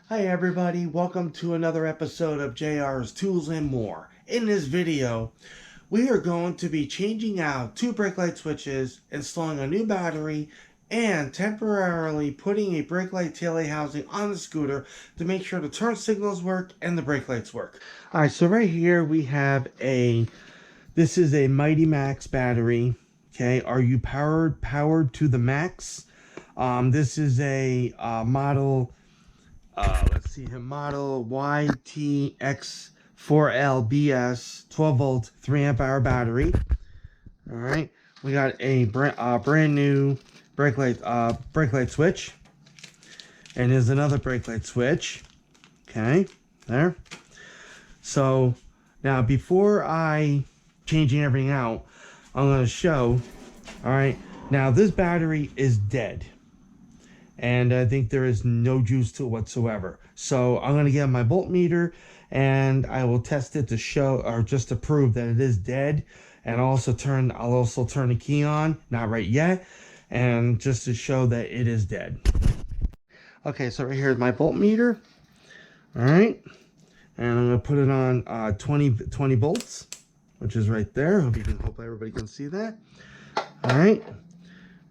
Hi everybody, welcome to another episode of JR's Tools and More. In this video, we are going to be changing out two brake light switches, installing a new battery, and temporarily putting a brake light taillight housing on the scooter to make sure the turn signals work and the brake lights work. Alright, so right here we have this is a Mighty Max battery. Okay, are you powered to the max? This is a model let's see here, model YTX4LBS 12 volt 3 amp hour battery. All right, we got a brand new brake light switch, and here's another brake light switch. Okay, there. So now before I changing everything out, I'm going to show. All right, now this battery is dead, and I think there is no juice to it whatsoever. So I'm going to get my voltmeter and I will test it to show, or just to prove that it is dead. And I'll also turn the key on, not right yet, and just to show that it is dead. Okay, so right here is my voltmeter. All right, and I'm going to put it on 20 volts, which is right there. Hopefully everybody can see that. All right.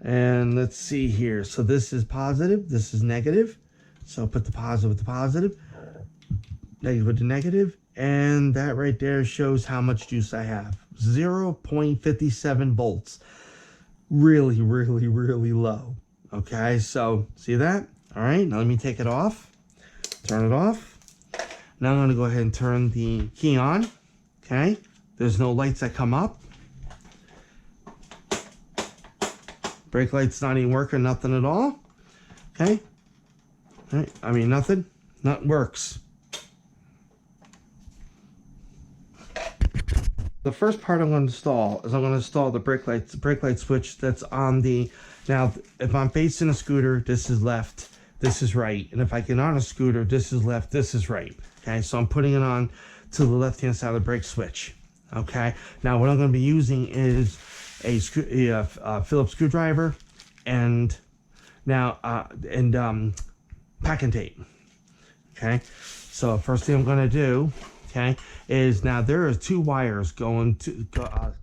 And let's see here. So this is positive, this is negative. So put the positive with the positive, negative with the negative, and that right there shows how much juice I have. 0.57 volts. Really, really, really low. Okay, so see that? All right, now let me take it off. Turn it off. Now I'm going to go ahead and turn the key on. Okay, there's no lights that come up. Brake light's not even working, nothing at all. Okay. All right. I mean, nothing works. The first part I'm going to install is I'm going to install the brake light switch that's on the, now if I'm facing a scooter, this is left, this is right. And if I get on a scooter, this is left, this is right. Okay, so I'm putting it on to the left hand side of the brake switch. Okay, now what I'm going to be using is a Phillips screwdriver and packing tape. Okay, so first thing I'm going to do, okay, is now there is two wires going to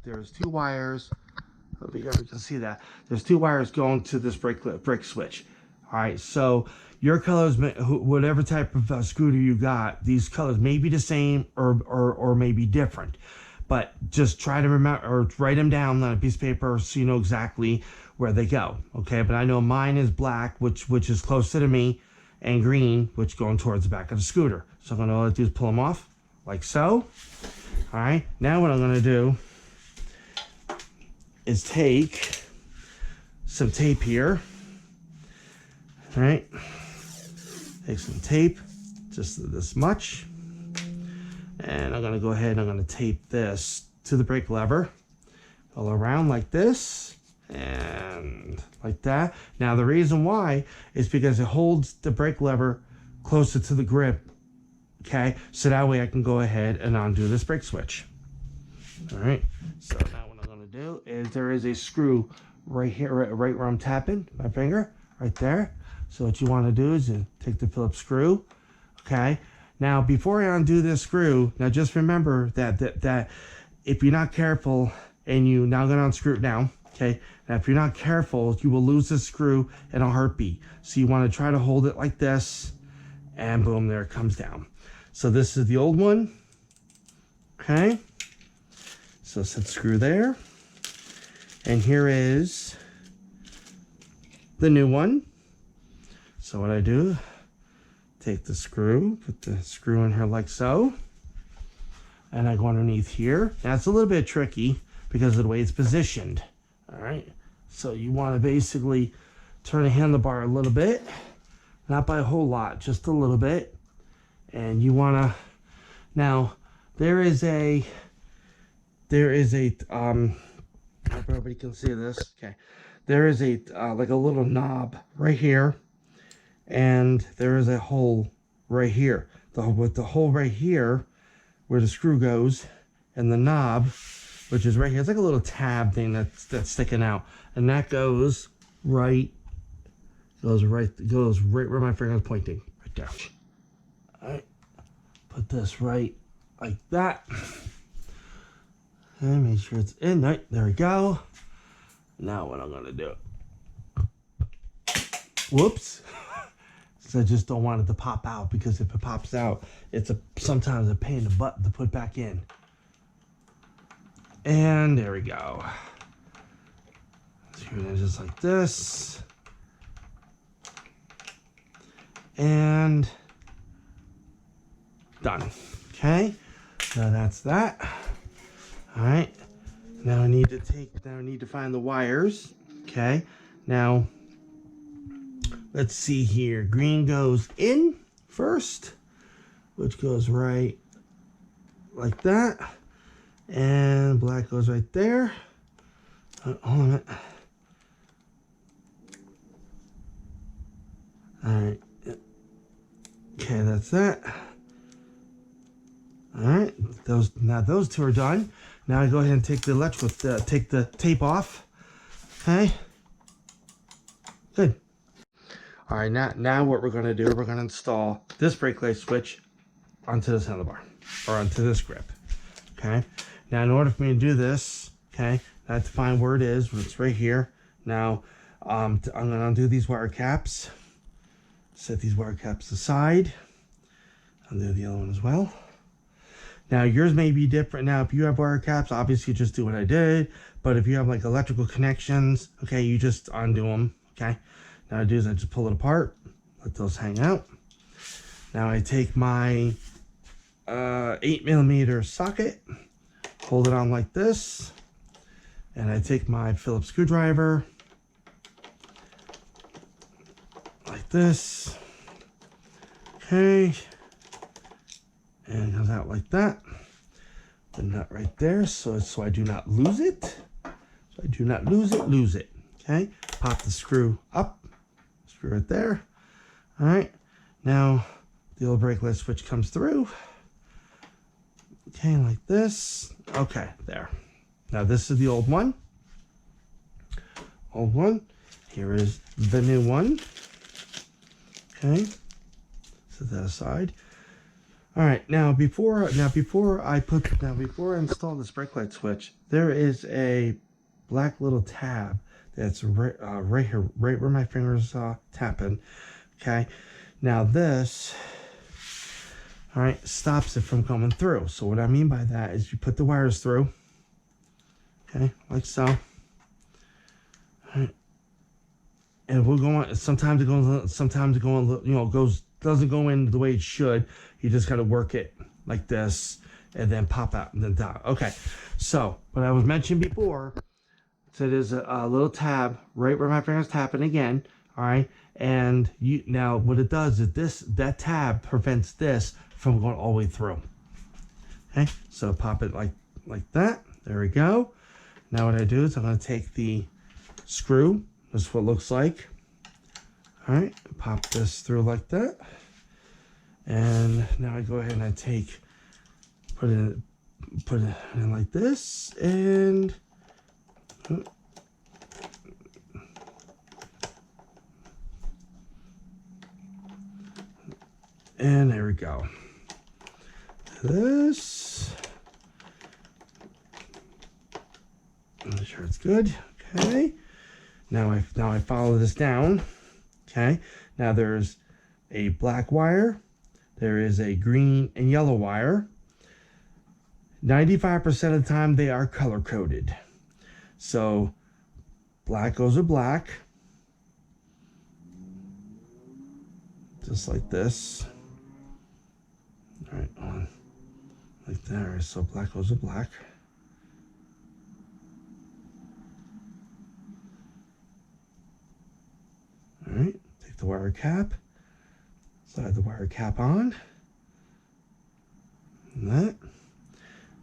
there's two wires. Hope you guys can see that. There's two wires going to this brake switch. All right, so your colors, whatever type of scooter you got, these colors may be the same or may be different. But just try to remember, or write them down on a piece of paper so you know exactly where they go. Okay, but I know mine is black, which is closer to me, and green, which going towards the back of the scooter. So I'm going to do is pull them off, like so. All right, now what I'm going to do is take some tape here. All right, take some tape, just this much. And I'm going to go ahead and I'm going to tape this to the brake lever all around like this and like that. Now the reason why is because it holds the brake lever closer to the grip. Okay, so that way I can go ahead and undo this brake switch. All right, so now what I'm going to do is there is a screw right here, right where I'm tapping my finger, right there. So what you want to do is you take the Phillips screw. Okay. Now, before I undo this screw, now just remember that if you're not careful, and you now going to unscrew it now, okay? Now, if you're not careful, you will lose this screw in a heartbeat. So you want to try to hold it like this, and boom, there it comes down. So this is the old one, okay? So set screw there, and here is the new one. So what I do, take the screw, put the screw in here like so, and I go underneath here. Now it's a little bit tricky because of the way it's positioned. All right, so you want to basically turn the handlebar a little bit, not by a whole lot, just a little bit, and you want to. Now there is a I hope everybody can see this. Okay, there is a like a little knob right here. And there is a hole right here. With the hole right here, where the screw goes, and the knob, which is right here. It's like a little tab thing that's sticking out, and that goes right where my finger is pointing, right there. All right, put this right like that. And make sure it's in. Right, there we go. Now what I'm gonna do? Whoops. So I just don't want it to pop out, because if it pops out, it's sometimes a pain in the butt to put back in. And there we go. So you're gonna just like this. And done. Okay. Now that's that. All right. Now I need to find the wires. Okay. Now let's see here. Green goes in first, which goes right like that. And black goes right there. Hold on a minute. All right. Okay, that's that. All right. Those two are done. Now I go ahead and take the take the tape off. Okay. Good. All right. Now what we're going to do? We're going to install this brake light switch onto this handlebar, or onto this grip. Okay. Now, in order for me to do this, okay, I have to find where it is. It's right here. Now, I'm going to undo these wire caps. Set these wire caps aside. Undo the other one as well. Now, yours may be different. Now, if you have wire caps, obviously just do what I did. But if you have like electrical connections, okay, you just undo them. Okay. Now, what I do is I just pull it apart. Let those hang out. Now, I take my 8mm socket. Hold it on like this, and I take my Phillips screwdriver like this. Okay, and it comes out like that. The nut right there, so I do not lose it. So I do not lose it. Okay, pop the screw up, screw it there. All right, now the old brake light switch comes through. Okay, like this. Okay, there. Now this is the old one. Old one. Here is the new one. Okay. Set that aside. All right. Now before I install this brake light switch, there is a black little tab that's right here, right where my fingers tapping. Okay. Now this. All right, stops it from coming through. So what I mean by that is you put the wires through, okay, like so. All right. And we'll go on. Sometimes it doesn't go in the way it should. You just got to work it like this, and then pop out and then down. Okay. So what I was mentioning before, so there's a little tab right where my finger's tapping again. All right, and now what it does is that tab prevents this from going all the way through. Okay, so pop it like that. There we go. Now what I do is I'm going to take the screw. This is what it looks like. All right, pop this through like that. And now I go ahead and I put it in like this, and there we go. This. Make sure it's good. Okay. Now I follow this down. Okay. Now there's a black wire. There is a green and yellow wire. 95% of the time they are color coded. So black goes with black. Just like this. All right, on like there. So black goes with black. All right, take the wire cap, slide the wire cap on. And that.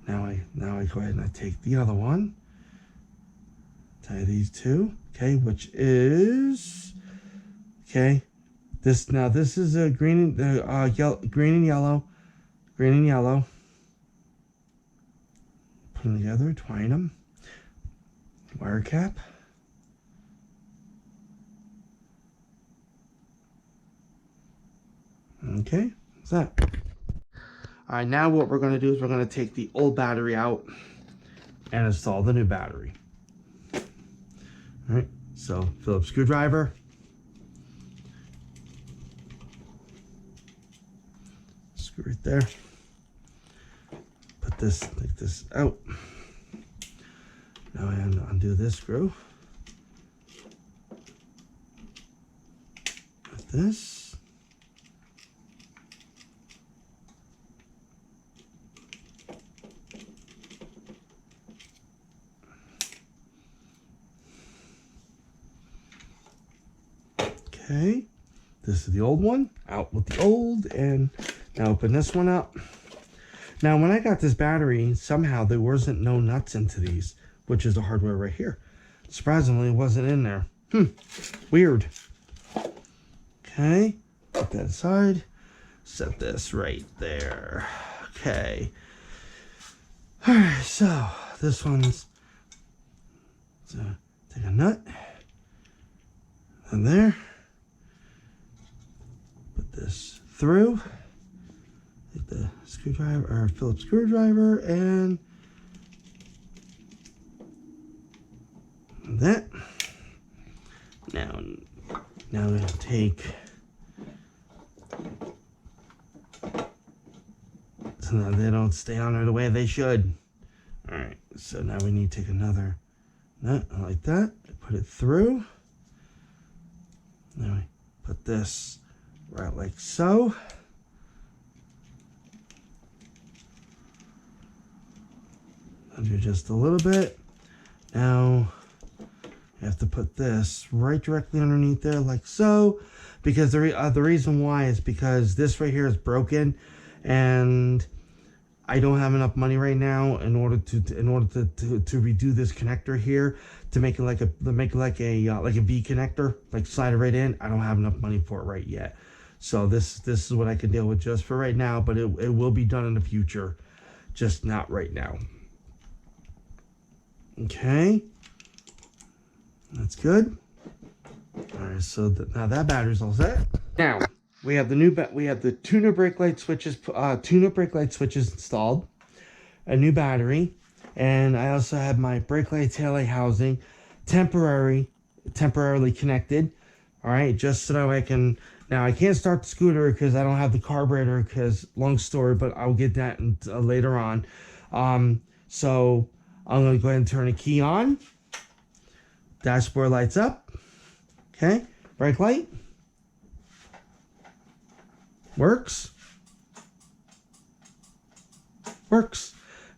Now I go ahead and I take the other one. Tie these two. Okay, which is okay. This is a green and yellow. Put them together, twine them. Wire cap. Okay, what's that? All right, now what we're going to do is we're going to take the old battery out and install the new battery. All right, so Phillips screwdriver. Screw right there. Put this, take this out. Now I undo this screw. Like this. Okay, this is the old one, out with the old, and now open this one up. Now, when I got this battery, somehow there wasn't no nuts into these, which is the hardware right here. Surprisingly, it wasn't in there. Weird. Okay, put that aside. Set this right there. Okay. All right, so this one's, so take a nut, and there. This through, take the screwdriver or Phillips screwdriver, and that. Now we're gonna take, so now they don't stay on there the way they should. All right, so now we need to take another nut like that, put it through. Now we put this right like so. Undo just a little bit. Now you have to put this right directly underneath there like so, because the reason why is because this right here is broken, and I don't have enough money right now in order to redo this connector here to make it like a V connector, like slide it right in. I don't have enough money for it right yet. So this is what I can deal with just for right now, but it will be done in the future, just not right now. Okay, that's good. All right, so now that battery's all set. Now we have the two new brake light switches, installed, a new battery, and I also have my brake light tail light housing temporarily connected. All right, just so that I can. Now, I can't start the scooter because I don't have the carburetor, because long story, but I'll get that later on. So I'm going to go ahead and turn the key on. Dashboard lights up. Okay, brake light. Works.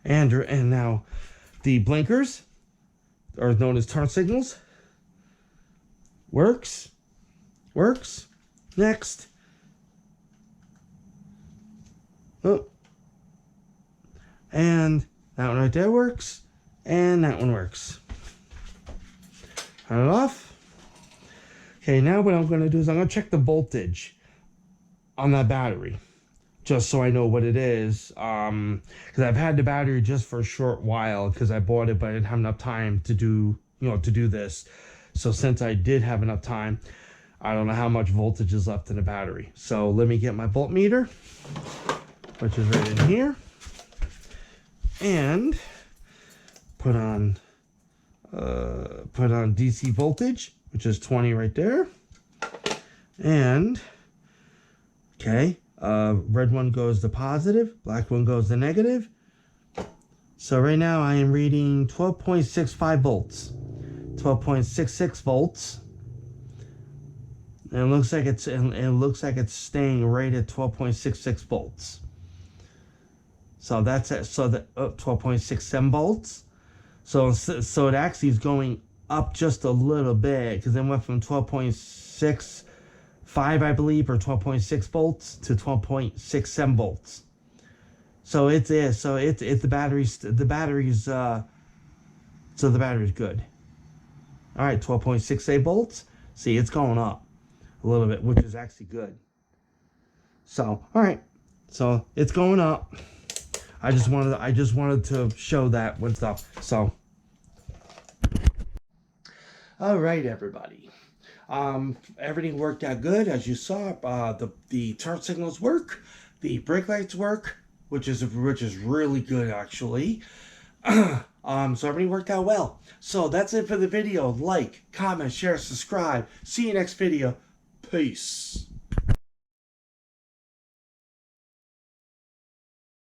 And now the blinkers, or known as turn signals. Works. Next. Oh. And that one right there works. And that one works. Turn it off. Okay, now what I'm going to do is I'm going to check the voltage on that battery, just so I know what it is. Because I've had the battery just for a short while, because I bought it, but I didn't have enough time to do this. So since I did have enough time, I don't know how much voltage is left in the battery. So let me get my voltmeter, which is right in here, and put on DC voltage, which is 20 right there. And okay, red one goes to positive, black one goes to negative. So right now I am reading 12.65 volts, 12.66 volts. And it looks like it's staying right at 12.66 volts. So that's it. So the 12.67 volts. So it actually is going up just a little bit, because it went from 12.65, I believe, or 12.6 volts to 12.67 volts. So the battery's good. All right, 12.68 volts. See, it's going up a little bit, which is actually good. So, all right, so it's going up. I just wanted to show that with stuff. So, all right, everybody. Everything worked out good, as you saw. The turn signals work, the brake lights work. which is really good actually. So everything worked out well. So that's it for the video. Like, comment, share, subscribe. See you next video. Peace.